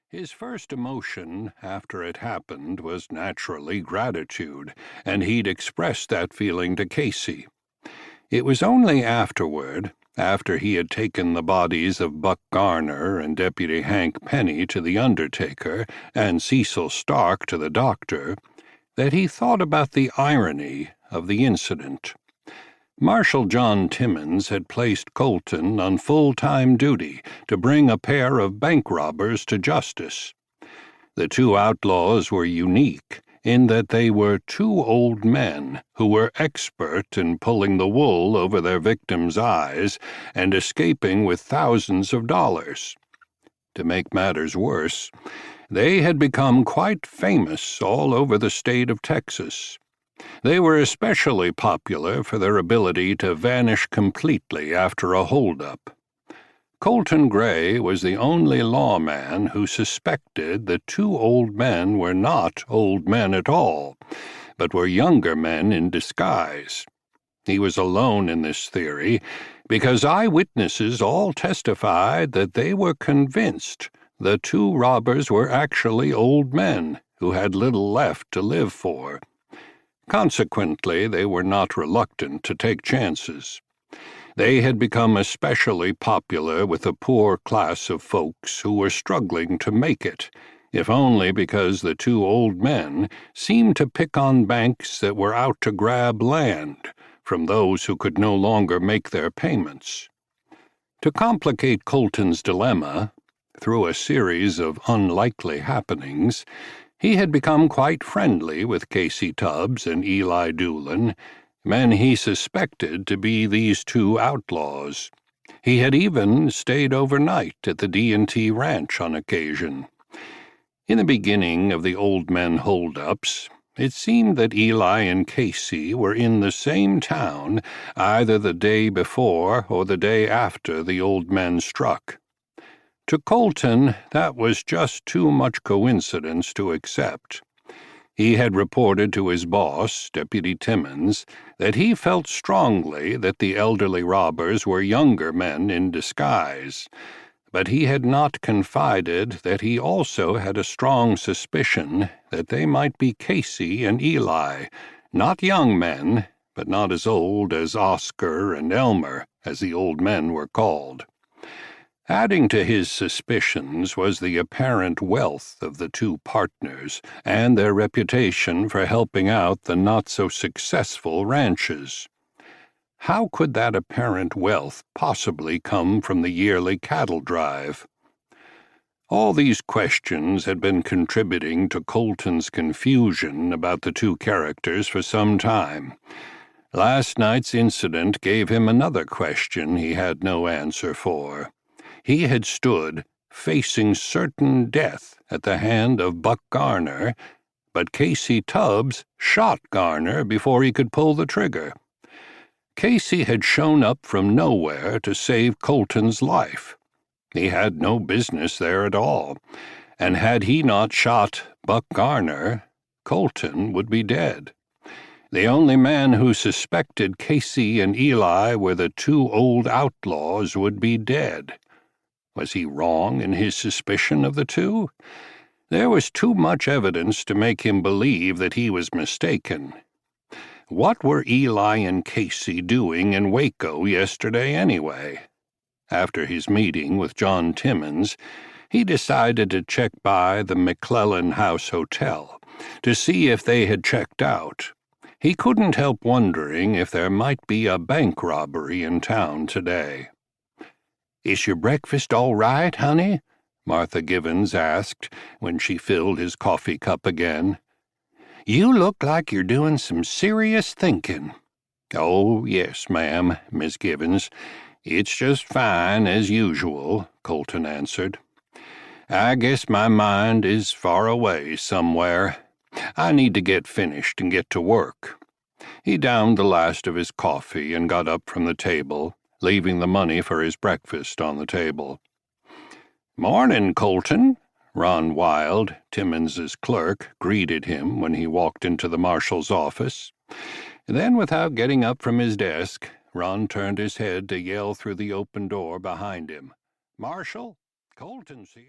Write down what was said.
His first emotion after it happened was naturally gratitude, and he'd expressed that feeling to Casey. It was only afterward, after he had taken the bodies of Buck Garner and Deputy Hank Penny to the undertaker and Cecil Stark to the doctor, that he thought about the irony of the incident. Marshal John Timmons had placed Colton on full-time duty to bring a pair of bank robbers to justice. The two outlaws were unique in that they were two old men who were expert in pulling the wool over their victims' eyes and escaping with thousands of dollars. To make matters worse, they had become quite famous all over the state of Texas. They were especially popular for their ability to vanish completely after a holdup. Colton Gray was the only lawman who suspected the two old men were not old men at all, but were younger men in disguise. He was alone in this theory because eyewitnesses all testified that they were convinced the two robbers were actually old men who had little left to live for. Consequently, they were not reluctant to take chances. They had become especially popular with a poor class of folks who were struggling to make it, if only because the two old men seemed to pick on banks that were out to grab land from those who could no longer make their payments. To complicate Colton's dilemma, through a series of unlikely happenings, he had become quite friendly with Casey Tubbs and Eli Doolin, men he suspected to be these two outlaws. He had even stayed overnight at the D&T ranch on occasion. In the beginning of the old men hold-ups, it seemed that Eli and Casey were in the same town either the day before or the day after the old men struck. To Colton, that was just too much coincidence to accept. He had reported to his boss, Deputy Timmons, that he felt strongly that the elderly robbers were younger men in disguise, but he had not confided that he also had a strong suspicion that they might be Casey and Eli, not young men, but not as old as Oscar and Elmer, as the old men were called. Adding to his suspicions was the apparent wealth of the two partners and their reputation for helping out the not-so-successful ranches. How could that apparent wealth possibly come from the yearly cattle drive? All these questions had been contributing to Colton's confusion about the two characters for some time. Last night's incident gave him another question he had no answer for. He had stood facing certain death at the hand of Buck Garner, but Casey Tubbs shot Garner before he could pull the trigger. Casey had shown up from nowhere to save Colton's life. He had no business there at all, and had he not shot Buck Garner, Colton would be dead. The only man who suspected Casey and Eli were the two old outlaws would be dead. Was he wrong in his suspicion of the two? There was too much evidence to make him believe that he was mistaken. What were Eli and Casey doing in Waco yesterday anyway? After his meeting with John Timmons, he decided to check by the McClellan House Hotel to see if they had checked out. He couldn't help wondering if there might be a bank robbery in town today. "Is your breakfast all right, honey?" Martha Givens asked when she filled his coffee cup again. "You look like you're doing some serious thinking." "Oh, yes, ma'am, Miss Givens. It's just fine, as usual," Colton answered. "I guess my mind is far away somewhere. I need to get finished and get to work." He downed the last of his coffee and got up from the table, leaving the money for his breakfast on the table. "Morning, Colton." Ron Wild, Timmons's clerk, greeted him when he walked into the marshal's office. Then, without getting up from his desk, Ron turned his head to yell through the open door behind him, "Marshal, Colton's here."